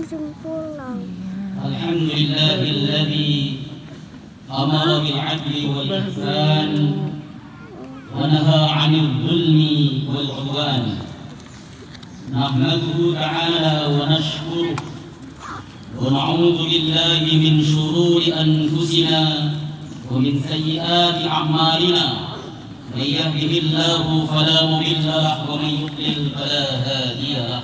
الحمد لله الذي أمر بالعدل والإحسان ونهى عن الظلم والعدوان. نحمده تعالى ونشكره ونعوذ بالله من شرور أنفسنا ومن سيئات أعمالنا. من يهده الله فلا مضل له ومن يضلل فلا هادي له.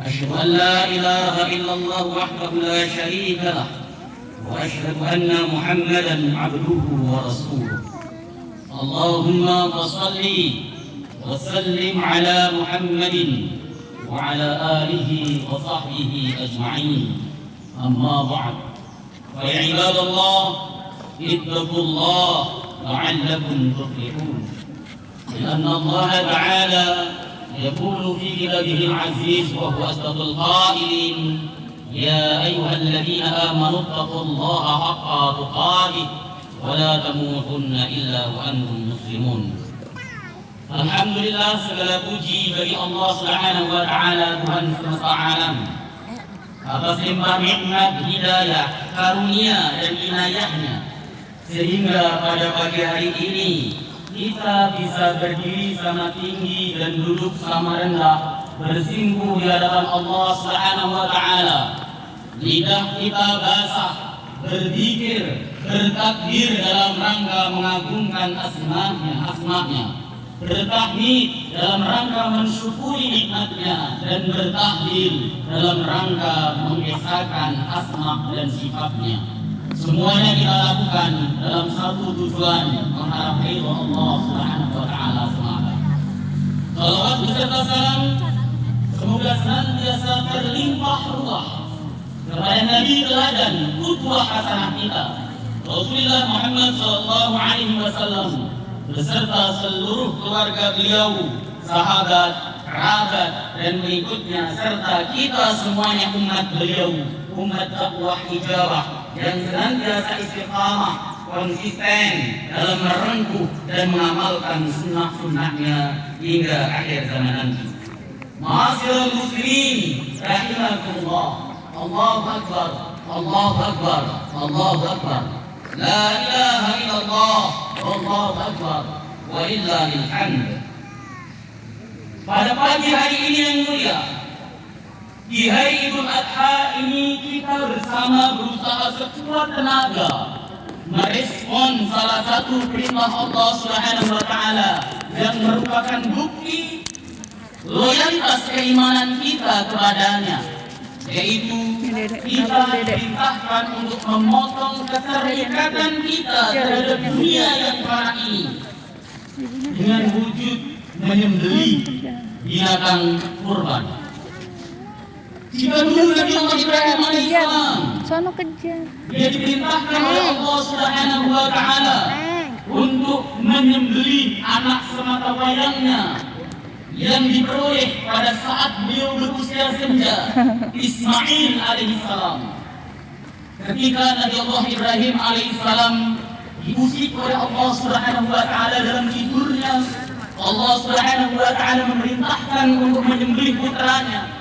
أشهد أن لا إله إلا الله وحده لا شريك له وأشهد أن محمدا عبده ورسوله. اللهم صل وسلم على محمد وعلى آله وصحبه أجمعين. أما بعد، فيا عباد الله اتقوا الله لعلكم تفلحون، لأن الله تعالى يقول في كتابه العزيز وهو أصدق القائلين: يا أيها الذين آمنوا اتقوا الله حق تقاته ولا تموتن إلا وأنتم مسلمون. Alhamdulillah, segala puji bagi Allah Subhanahu wa Ta'ala, Tuhan semesta alam, atas limpah nikmat hidayah, karunia dan inayahnya, sehingga pada pagi hari ini kita bisa berdiri sama tinggi dan duduk sama rendah, bersimpuh di hadapan Allah Subhanahu wa Ta'ala. Lidah kita basah, berzikir, bertakbir dalam rangka mengagungkan asma'nya, bertahmid dalam rangka mensyukuri nikmatnya, dan bertahlil dalam rangka mengesahkan asma' dan sifatnya. Semuanya kita lakukan dalam satu tujuan, mengharap ridha Allah Subhanahu wa Ta'ala semata. Salawat beserta salam semoga senantiasa terlimpah ruah kepada Nabi teladan, qudwah hasanah kita, Rasulullah Muhammad sallallahu alaihi wasallam, beserta seluruh keluarga beliau, sahabat, kerabat, dan pengikutnya, serta kita semuanya umat beliau, umat dakwah ijabah yang senantiasa istiqamah, konsisten dalam merengkuh dan mengamalkan sunnah-sunnahnya hingga akhir zaman nanti. Ma'asyiral muslimin rahimakumullah, Allahu akbar, Allahu akbar, Allahu akbar. La ilaha illallah, wallahu akbar, walillahil hamd. Pada pagi hari ini yang mulia, di hari Idul Adha ini, kita bersama berusaha sekuat tenaga merespon salah satu perintah Allah Subhanahu wa Ta'ala yang merupakan bukti loyalitas keimanan kita kepadanya, yaitu kita diperintahkan untuk memotong keterikatan kita terhadap dunia yang fana ini dengan wujud menyembelih binatang kurban. Jika dulu Nabi Allah Ibrahim alaihissalam, dia diperintahkan oleh Allah Subhanahu wa Ta'ala untuk menyembelih anak sematawayangnya yang diperoleh pada saat beliau berusia senja, Ismail alaihissalam. Ketika Nabi Allah Ibrahim alaihissalam diusik oleh Allah Subhanahu wa Ta'ala dalam tidurnya, Allah Subhanahu wa Ta'ala memerintahkan untuk menyembelih putranya.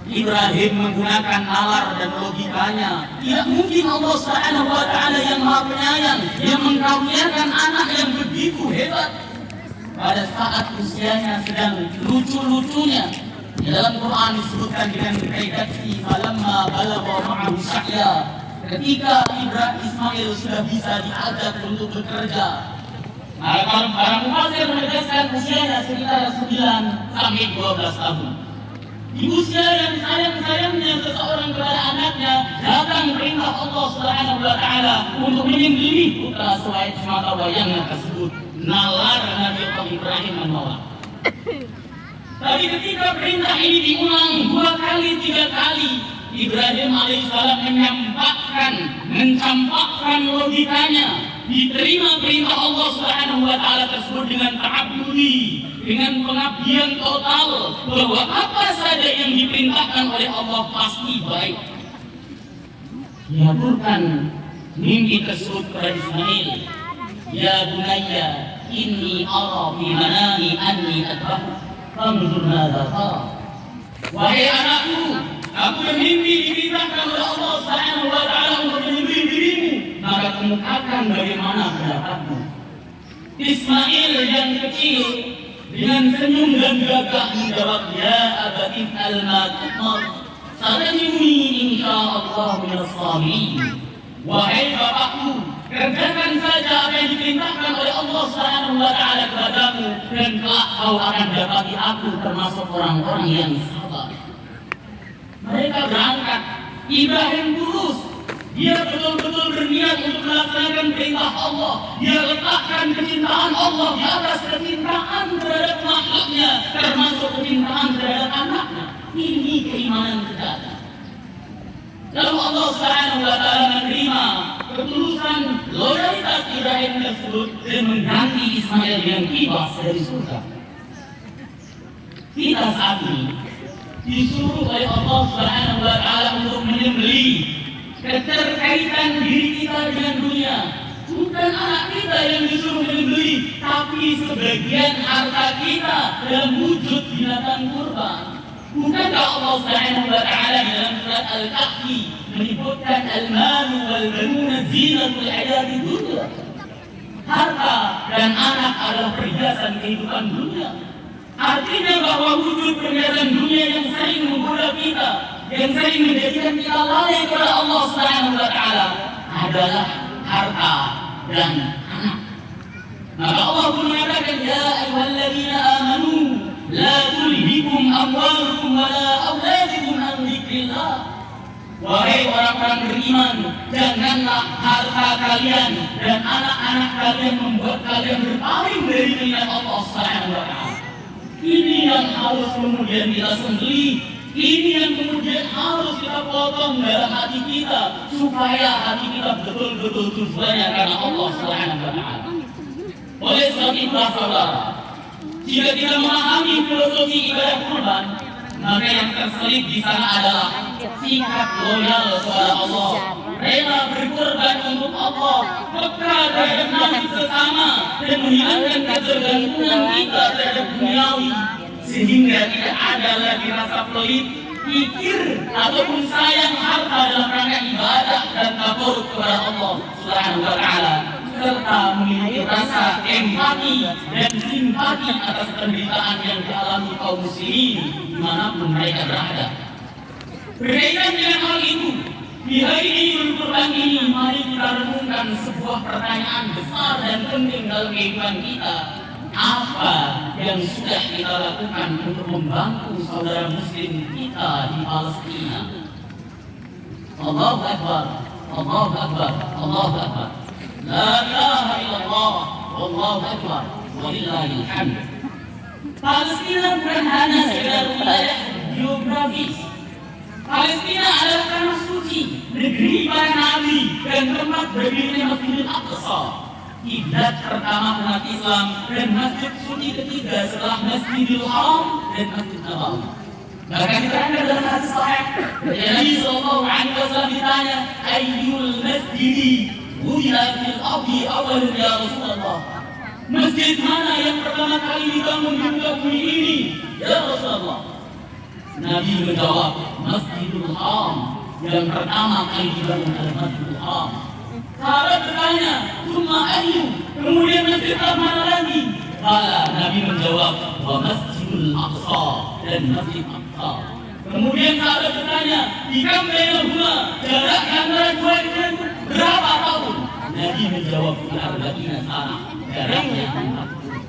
Ibrahim menggunakan nalar dan logikanya. Tidak mungkin Allah Subhanahu wa Ta'ala yang Maha Penyayang yang mengkaruniakan anak yang begitu hebat pada saat usianya sedang lucu-lucunya. Di dalam Quran disebutkan dengan redaksi falamma balagha ma'ahu sa'ya, ketika Ismail sudah bisa diajak untuk bekerja. Maka para mufassir menegaskan usianya sekitar 9 sampai 12 tahun. Di usia yang sayang-sayangnya seseorang kepada anaknya, datang perintah Allah Subhanahu wa Ta'ala untuk menyembelih putra sematawayangnya tersebut. Nalar Nabi Allah Ibrahim menolak. Tapi ketika perintah ini diulang 2 kali, 3 kali, Ibrahim alaihissalam mencampakkan logikanya, diterima perintah Allah Subhanahu wa Ta'ala tersebut dengan ta'abbudi, dengan pengabdian total, bahwa apa saja yang diperintahkan oleh Allah pasti baik. Diaturkan mimpi tersebut kepada Ismail, ya bunayya inni ara fi manami anni adbahu fanzur madza tara. Wahai anakku, aku bermimpi kemukakan bagaimana pendapatmu. Ismail yang kecil dengan senyum dan gagah menjawab, ya abatif al-matumar, satajiduni insyaallah minas sabirin. Wahai bapakku, kerjakan saja apa yang diperintahkan oleh Allah Subhanahu wa taala kepadamu, dan kelak kau akan dapati aku termasuk orang-orang yang sabar. Mereka berangkat, Ibrahim tulus. Dia betul-betul berniat untuk melaksanakan perintah Allah. Dia letakkan kecintaan Allah di atas kecintaan terhadap makhluknya, termasuk kecintaan terhadap anaknya. Ini keimanan sejati. Lalu Allah Subhanahu wa taala menerima ketulusan loyalitas Ibrahim tersebut dan mengganti Ismail dengan kibas dari surga. Kita saat ini disuruh oleh Allah Subhanahu wa taala untuk menyembelih keterkaitan diri kita dengan dunia. Bukan anak kita yang disuruh menyembelih, tapi sebagian harta kita dalam wujud binatang kurban. Bukankah Allah Subhanahu wa taala dalam surat Al-Kahfi menyebutkan al-malu wal banuna zinatul hayatid dunya? Harta dan anak adalah perhiasan kehidupan dunia. Artinya bahwa wujud perhiasan dunia yang sering menggoda kita, yang sering menjadikan kita lalai kepada Allah Subhanahu wa taala adalah harta dan anak. Maka Allah pun mengatakan, ya ayyuhalladzina amanu la tulhikum amwalukum wa la auladukum an dzikrillah. Wahai orang-orang beriman, janganlah harta kalian dan anak-anak kalian membuat kalian berpaling dari ingat Allah Subhanahu wa taala. Ini yang harus kemudian kita sembelih. Ini yang kemudian harus kita potong dalam hati kita, supaya hati kita betul-betul tujuannya karena Allah Subhanahu wa taala. Oleh sebab itu, saudara, jika kita memahami filosofi ibadah kurban, maka yang terselip di sana adalah sikap loyal kepada Allah, rela berkorban untuk Allah, peka terhadap nasib sesama, dan menghilangkan ketergantungan kita terhadap duniawi, sehingga tidak ada lagi rasa pelit, pikir ataupun sayang harta dalam rangka ibadah dan takarrub kepada Allah Subhanahu wa taala, serta memiliki rasa empati dan simpati atas penderitaan yang dialami kaum muslimin dimanapun mereka berada. Berkaitan dengan hal itu, di hari Idul Kurban ini, mari kita renungkan sebuah pertanyaan besar dan penting dalam kehidupan kita. Apa yang sudah kita lakukan untuk membantu saudara muslim kita di Palestina? Allahu Akbar, Allahu Akbar, Allahu Akbar. La ilaha illallah, wallahu akbar, walillahil hamd. Palestina bukan hanya sekedar wilayah geografis. Palestina adalah tanah suci, negeri para nabi, dan tempat berdirinya Masjidil Aqsa, kiblat pertama umat Islam dan masjid suci ketiga setelah Masjidil Haram dan Masjid Nabawi. Bahkan diterangkan dalam hadis sahih, Nabi sallallahu alaihi wasallam ditanya, ayyul masjidi wujida fil ardi awal ya Rasulullah. Masjid mana yang pertama kali dibangun di muka bumi ini ya Rasulullah? Nabi menjawab, Masjidul Haram, yang pertama kali dibangun adalah Masjidul Haram. Sahabat bertanya, "Tsumma ayyu?" Kemudian masjid mana lagi? Kala Nabi menjawab, "Wa Masjidul Aqsa," dan Masjid Aqsa. Kemudian sahabat bertanya, "Ikam bainahuma?" Jarak antara dua itu berapa tahun? Nabi menjawab, "Arba'ina sana." Jaraknya 40.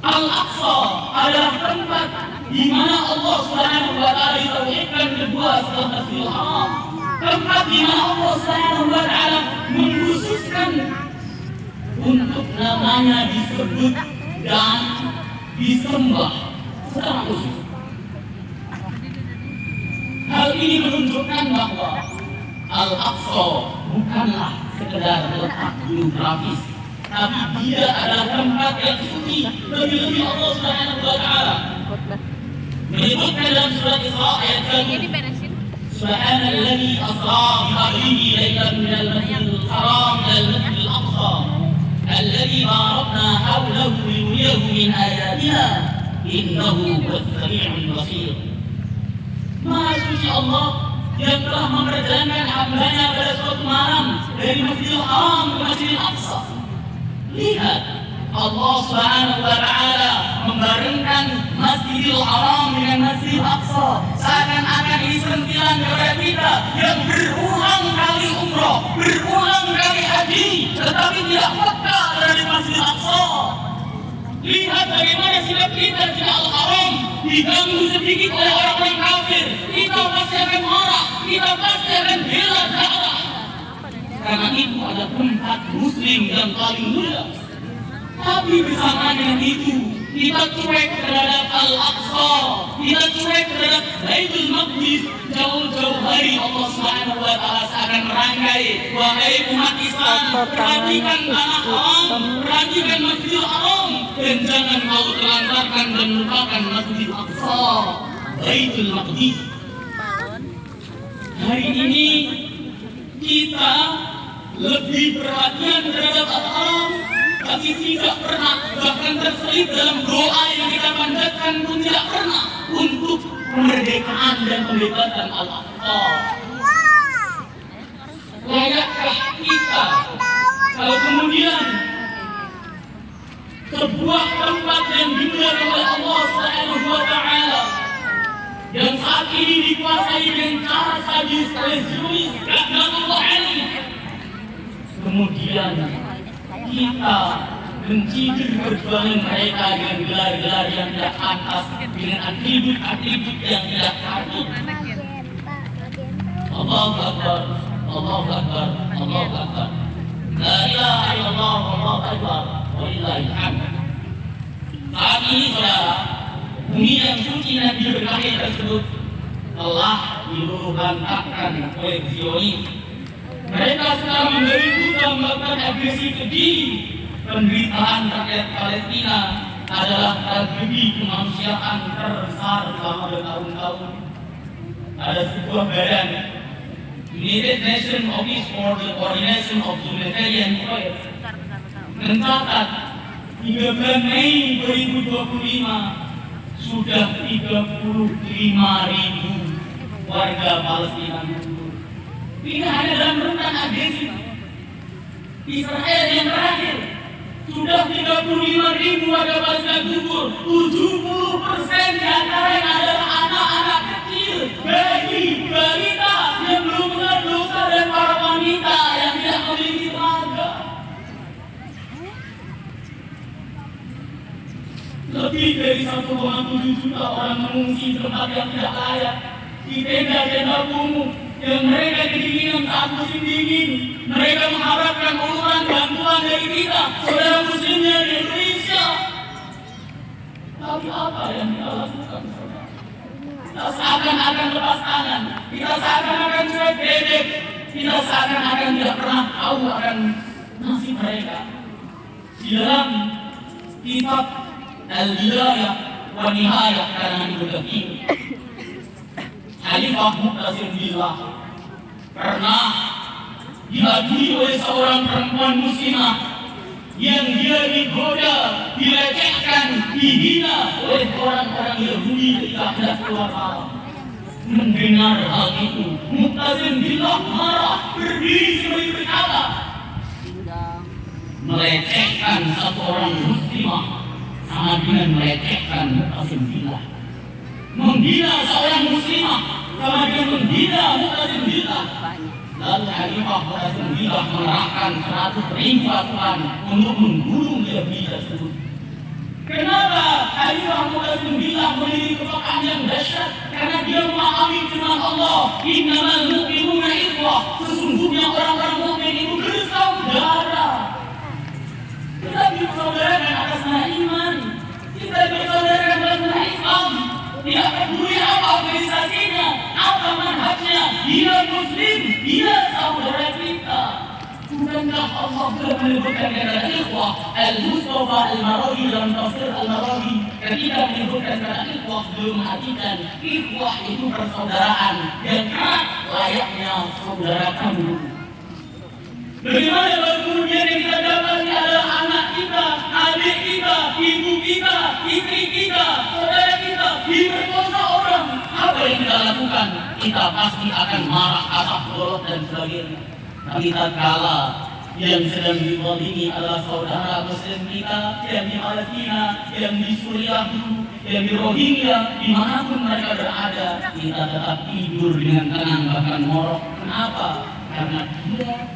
Al-Aqsa adalah tempat di mana Allah Subhanahu wa taala ditauhidkan kedua setelah Masjidil Haram. Tempat di mana Allah Subhanahu wa taala mengkhususkan untuk namanya disebut dan disembah secara khusus. Hal ini menunjukkan bahwa Al-Aqsa bukanlah sekedar letak geografis, tapi dia adalah tempat yang suci. Lebih-lebih Allah Subhanahu wa taala menyebutkan dalam surat Isra ayat 1, Subhanalladzi asra bi 'abdihi lailan minal masjidil haram ilal masjidil aqsa alladzi barakna hawlahu linuriyahu min ayatina innahu huwas sami'ul basir. Maha suci Allah yang telah memperjalankan hambanya pada suatu malam dari Masjidil Haram ke Masjidil Aqsa. Lihat, Allah Subhanahu wa Ta'ala membarengkan Masjidil Haram dengan Masjidil Aqsa, seakan-akan ini sentilan kepada kita yang berulang kali umroh, berulang kali haji, tetapi tidak peka dari Masjidil Aqsa. Lihat bagaimana sikap kita jika Al-Haram diganggu sedikit oleh orang-orang kafir, kita pasti akan marah, kita pasti akan bela darah, karena itu adalah tempat Muslim yang paling mulia. Tapi bersamaan dengan itu, kita cuek terhadap Al-Aqsa, kita cuek terhadap Baitul Maqdis. Jauh-jauh hari Allah Subhanahu wa Ta'ala akan merangkai, wahai umat Islam, perhatikan tanah haram, perhatikan Masjidil Haram, dan jangan kau terlantarkan dan lupakan Masjidil Aqsa, Baitul Maqdis. Hari ini kita lebih perhatian terhadap Al-Haram, tapi tidak pernah, bahkan terselip dalam doa yang kita panjatkan pun tidak pernah untuk kemerdekaan dan pembebasan Al-Aqsa. Layakkah kita kalau kemudian sebuah tempat yang dimuliakan oleh Allah Subhanahu wa Ta'ala yang saat ini dikuasai dengan cara sadis oleh Zionis laknatullah alaih, kemudian kita mencidir perjuangan mereka dengan gelar-gelar yang tidak pantas, dengan atribut-atribut yang tidak patut. Allahu Akbar, Allahu Akbar, Allahu Akbar. La ilaha illallah, Allahu Akbar, walillahil hamd. Saat ini saudara, bumi yang suci Nabi berkahi tersebut telah diluluh-lantahkan oleh Zionis. Mereka sekarang memberi melakukan agresi keji. Penderitaan rakyat Palestina adalah tragedi kemanusiaan terbesar selama bertahun-tahun. Ada sebuah badan, United Nations Office for the Coordination of Humanitarian Affairs, mencatat hingga bulan Mei 2025 sudah 35.000 warga Palestina gugur. Ini hanya dalam rentang agresi Israel yang terakhir. Sudah 35.000 warga Palestina gugur. 70% diantaranya adalah anak-anak kecil, bayi, balita yang belum mengenal dosa, dan para wanita yang tidak memiliki tenaga. Lebih dari 1,7 juta orang mengungsi di tempat yang tidak layak, di tenda-tenda kumuh yang mereka kedinginan saat musim dingin. Mereka mengharapkan uluran bantuan dari kita, saudara muslimnya di Indonesia. Tapi apa yang kita lakukan, saudara? Kita seakan-akan lepas tangan, kita seakan-akan cuek dedek, kita seakan-akan tidak pernah tahu akan nasib mereka. Di dalam kitab Al-Bidayah wa Nihayah karangan Ibnu Katsir, Khalifah Mu'tasim Billah pernah diadili oleh seorang perempuan muslimah yang dia digoda, dilecehkan, dihina oleh orang-orang Yahudi ketika hendak keluar malam. Mendengar hal itu, Mu'tasim Billah marah, berdiri sebagai berkata, melecehkan satu orang muslimah sama dengan melecehkan Mu'tasim Billah. Menghina seorang muslimah sama dengan menghina Mu'tasim Billah. Lalu Khalifah Mu'tasim Billah mengerahkan 100.000 pasukan untuk menggulung Yahudi tersebut. Kenapa Khalifah Mu'tasim Billah memiliki kepekaan yang dahsyat? Karena dia memahami firman Allah, innamal mu'minuna ikhwah, sesungguhnya orang-orang mukmin itu bersaudara. Kita bersaudarakan atas nama iman, kita bersaudarakan atas nama Islam. Tidak peduli apa organisasinya, apa manhajnya, dia muslim, dia saudara kita. Bukankah Allah telah menyebutkan kata ikhwah? Al-Mustafa Al-Marawi dalam tafsir Al-Marawi ketika menyebutkan kata ikhwah, beliau mengartikan ikhwah itu persaudaraan yang erat layaknya saudara kandung. Bagaimana kalau kemudian yang kita dapati adalah anak kita, adik kita, ibu kita, istri kita, saudara kita diperkosa orang? Apa yang kita lakukan, kita pasti akan marah, asap golok dan sebagainya. Tapi tatkala yang sedang dizalimi adalah saudara muslim kita yang di Palestina, yang di Suriah, yang di Rohingya, dimanapun mereka berada, kita tetap tidur dengan tenang bahkan morok. Kenapa? Karena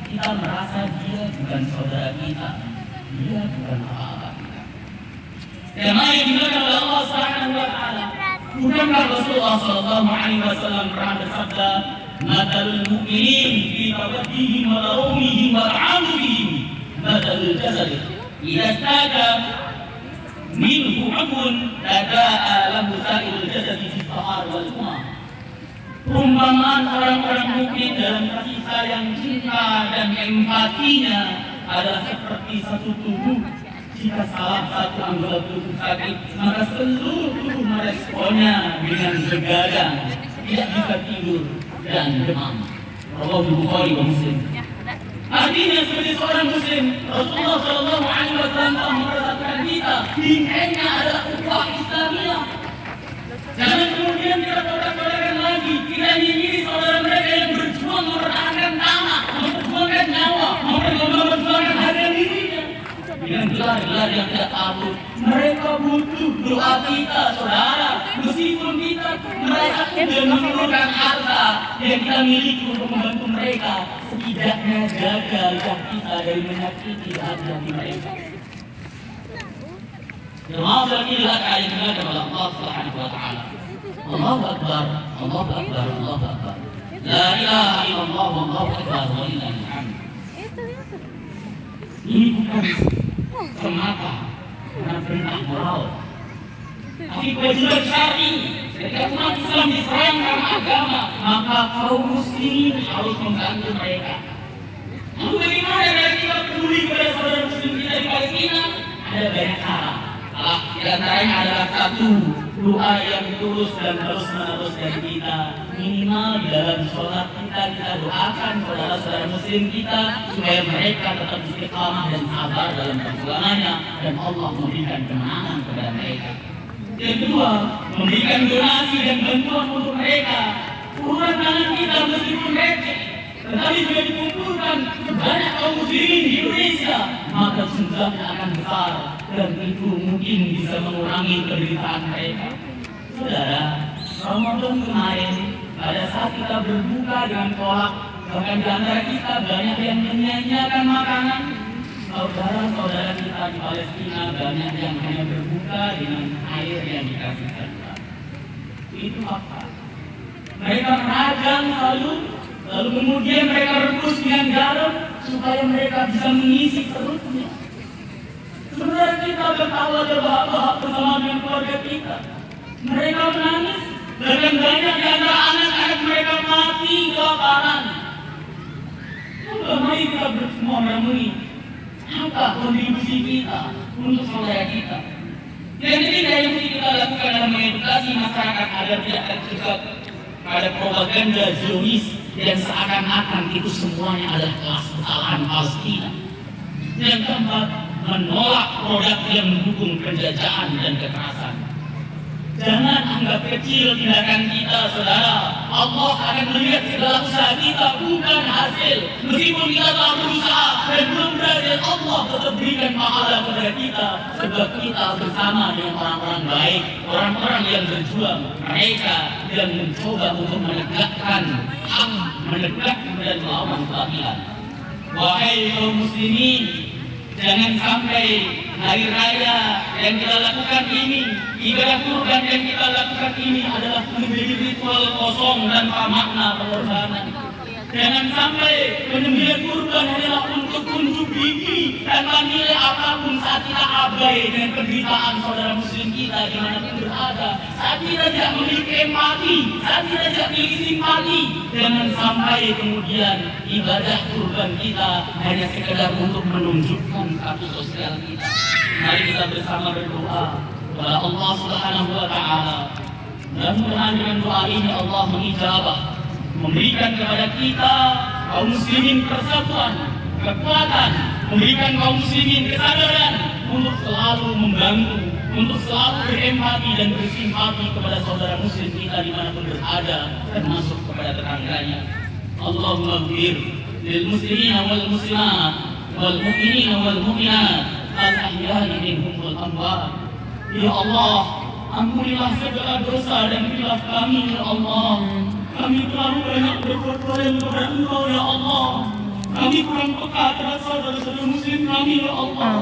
kita merasa dia bukan saudara kita, dia bukan apa-apa kita. Jemaah yang dimuliakan oleh Allah Subhanahu wa taala, bukankah Rasulullah sallallahu alaihi wasallam pernah bersabda, "Matalul mu'minin fi tawaddihim wa tarawmihim wa ta'amufihim matalul jasad idza istada minhu 'udwun tada'a lahu sa'irul jasad bis-sahar wal humma." Perumpamaan orang-orang mukmin dalam kasih sayang, cinta dan empatinya adalah seperti satu tubuh. Jika salah satu anggota tubuh sakit, maka seluruh tubuh meresponnya dengan begadang, tidak bisa tidur dan demam. Rawahu Bukhari wa Muslim. Artinya sebagai seorang muslim, Rasulullah Shallallahu Alaihi Wasallam telah mempersatukan kita. Intinya adalah ukhuwah Islamiyah. Jangan kemudian kita kotak-kotakan lagi. Kita ini saudara mereka yang berjuang mempertahankan tanah, memperjuangkan nyawa, memperjuangkan harga dirinya. Dengan gelar-gelar yang tidak tahu, mereka butuh doa kita, saudara. Meskipun kita mereka sudah mengeluarkan harta yang kita miliki untuk membantu mereka, setidaknya jaga lidah kita dari menyakiti hati mereka. Jemaah sekalian yang dimuliakan oleh Allah Subhanahu wa taala. Allahu Akbar, Allahu Akbar, Allahu Akbar. La ilaha illallah, Allahu Akbar, walillahil hamd. Ini bukan semata karena perintah moral, tapi kewajiban syar'i. Ketika umat Islam diserang karena agama, maka kaum muslimin harus membantu mereka. Lalu bagaimana cara kita peduli kepada saudara muslim kita di Palestina? Ada banyak cara. Di antaranya adalah satu, doa yang tulus dan terus-menerus dari kita. Minimal di dalam sholat kita doakan saudara-saudara muslim kita supaya mereka tetap istiqamah dan sabar dalam perjuangannya dan Allah memberikan kemenangan kepada mereka. Yang kedua, memberikan donasi dan bantuan untuk mereka. Urutan tangan kita meskipun receh, tetapi jika dikumpulkan banyak kaum muslimin di Indonesia, maka jumlahnya akan besar dan itu mungkin bisa mengurangi penderitaan mereka. Saudara, Ramadan kemarin pada saat kita berbuka dengan kolak, bahkan di antara kita banyak yang menyanyiakan makanan. Saudara-saudara kita di Palestina banyak yang hanya berbuka dengan air yang dikasihkan. Itu fakta. Mereka merajang lalu kemudian mereka rebus dengan garam supaya mereka bisa mengisi perutnya. Sebenarnya kita bertawa terbahak-bahak bersama dengan keluarga kita. Mereka menangis, bahkan banyak di antara anak-anak mereka mati kelaparan. Mari kita bersama menemui apa kontribusi kita untuk saudara kita. Yang ketiga yang mesti kita lakukan adalah mengedukasi masyarakat agar tidak terjebak pada propaganda Zionis yang seakan-akan itu semuanya adalah kesalahan Palestina. Yang keempat, menolak produk yang mendukung penjajahan dan kekerasan. Jangan anggap kecil tindakan kita, saudara. Allah akan melihat segala usaha kita, bukan hasil. Meskipun kita telah berusaha dan belum berhasil, Allah tetap berikan pahala kepada kita. Sebab kita bersama dengan orang-orang baik, orang-orang yang berjuang. Mereka yang mencoba untuk menegakkan hak, menegakkan dan melawan kebatilan. Wahai kaum muslimin, jangan sampai hari raya yang kita lakukan ini, ibadah kurban yang kita lakukan ini adalah menjadi ritual kosong tanpa makna pengorbanan. Jangan sampai penyembelihan kurban hanyalah untuk unjuk gigi tanpa nilai apapun saat kita abai dengan penderitaan saudara muslim kita dimanapun berada. Saat kita tidak memiliki empati, saat kita tidak memiliki simpati. Jangan sampai kemudian ibadah kurban kita hanya sekedar untuk menunjukkan status sosial kita. Mari kita bersama berdoa kepada Allah Subhanahu wa taala. Mudah-mudahan dengan doa ini Allah mengijabah, memberikan kepada kita kaum muslimin persatuan, kekuatan, memberikan kaum muslimin kesadaran untuk selalu membantu, untuk selalu berempati dan bersimpati kepada saudara muslim kita dimanapun berada, termasuk kepada tetangganya. Allahumma ighfir lil muslimina wal muslimat wal mu'minina wal mu'minat al ahya'i minhum wal amwat. Ya Allah, ampunilah segala dosa dan khilaf kami ya Allah. Kami terlalu banyak berbuat dosa kepada Engkau ya Allah. Kami kurang peka terhadap saudara-saudara muslim kami ya Allah.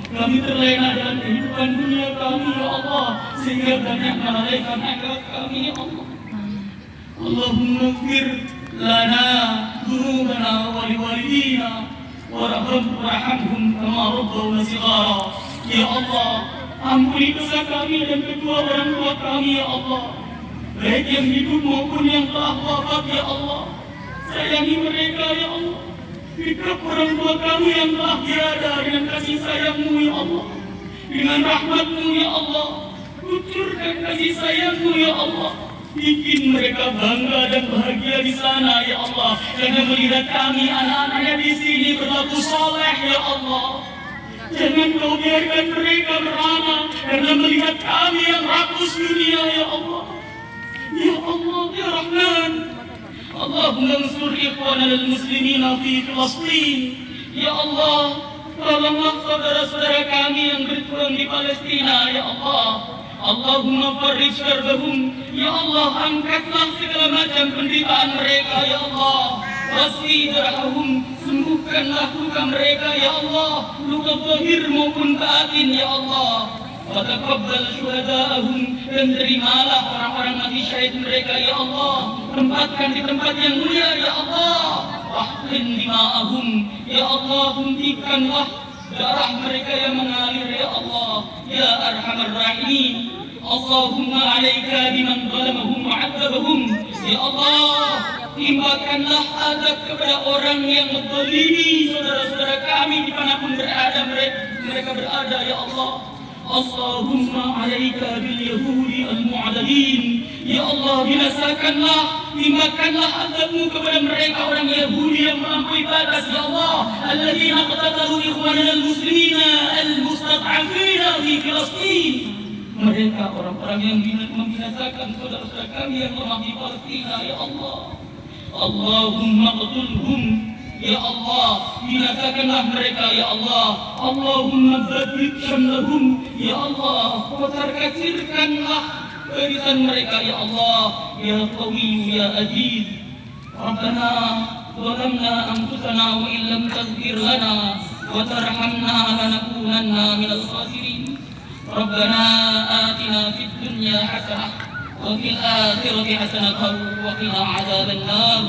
Kami terlena dalam kehidupan dunia kami ya Allah, sehingga banyak melalaikan akhlak kami ya Allah. Allahumma ighfir lana dzunubana wa liwalidina warhamhum kama rabbawna shighara. Ya Allah, ampuni dosa kami dan kedua orang tua kami ya Allah, baik yang hidup maupun yang telah wafat ya Allah. Sayangi mereka ya Allah. Hidup orang tua kami yang telah tiada dengan kasih sayang-Mu ya Allah, dengan rahmat-Mu ya Allah. Kucurkan kasih sayang-Mu ya Allah. Bikin mereka bangga dan bahagia di sana ya Allah, karena melihat kami anak-anaknya di sini berlaku soleh ya Allah. Jangan Kau biarkan mereka merana karena melihat kami yang rakus dunia ya Allah. Ya Allah ya Rahman, Allahumma ansur ikhwanana al-muslimina fi Filastin. Ya Allah, tolonglah saudara-saudara kami yang berjuang di Palestina ya Allah. Allahumma farrij karbahum. Ya Allah, angkatlah segala macam penderitaan mereka ya Allah. Wasfi jarahum, sembuhkanlah luka mereka ya Allah, luka zahir maupun batin ya Allah. Wa taqabbal syuhada'ahum, dan terimalah orang-orang mati syahid mereka ya Allah. Tempatkan di tempat yang mulia ya Allah. Wahqin dima'ahum, ya Allah, hentikanlah darah mereka yang mengalir ya Allah. Ya Arhamar Rahimin. Allahumma alaika biman zalamahum wa 'adzabahum. Ya Allah, timpakanlah azab kepada orang yang menzalimi saudara-saudara kami dimanapun berada mereka berada ya Allah. Allahumma alaika bil yahudi al-mu'adadin. Ya Allah, binasakanlah, timpakanlah azab-Mu kepada mereka orang Yahudi yang melampaui batas ya Allah. Alladzina qatalu ikhwanana al-muslimina al-mustad'afina fi Filastin. Mereka orang-orang yang membinasakan saudara-saudara kami yang lemah di Palestina ya Allah. Allahumma qtulhum. Ya Allah, binasakanlah mereka ya Allah. Allahumma dzabit syamlahum. Ya Allah, kocar kacirkanlah barisan mereka ya Allah. Ya Qawi ya Aziz. Rabbana zalamna anfusana wa illam taghfir lana wa tarhamna lanakunanna minal khasirin. Rabbana atina fid dunya hasanah wa fil akhirati hasanah wa qina adzaban nar.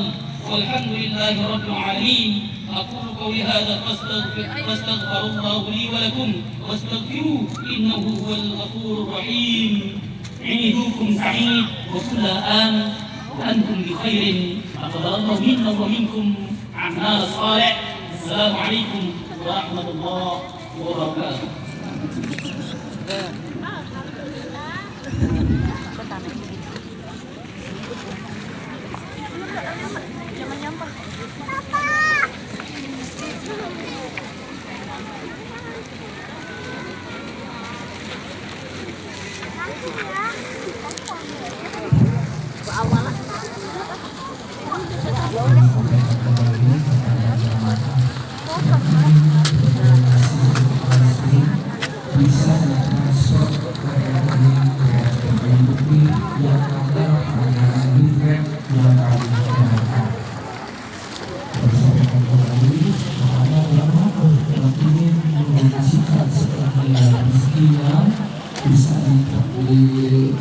والحمد لله رب العالمين. أقول قولي هذا فاستغفر الله لي ولكم واستغفروه إنه هو الغفور الرحيم. عيدكم سعيد وكل آن وأنتم بخير. تقبل الله منا ومنكم أعمال صالح. السلام عليكم ورحمة الله وبركاته. Bisa masuk ke rekening bukti yang ada pada link yang kami gunakan. Bersama kembali kepada ulama yang ingin mendonasikan sebagian rezekinya bisa diambil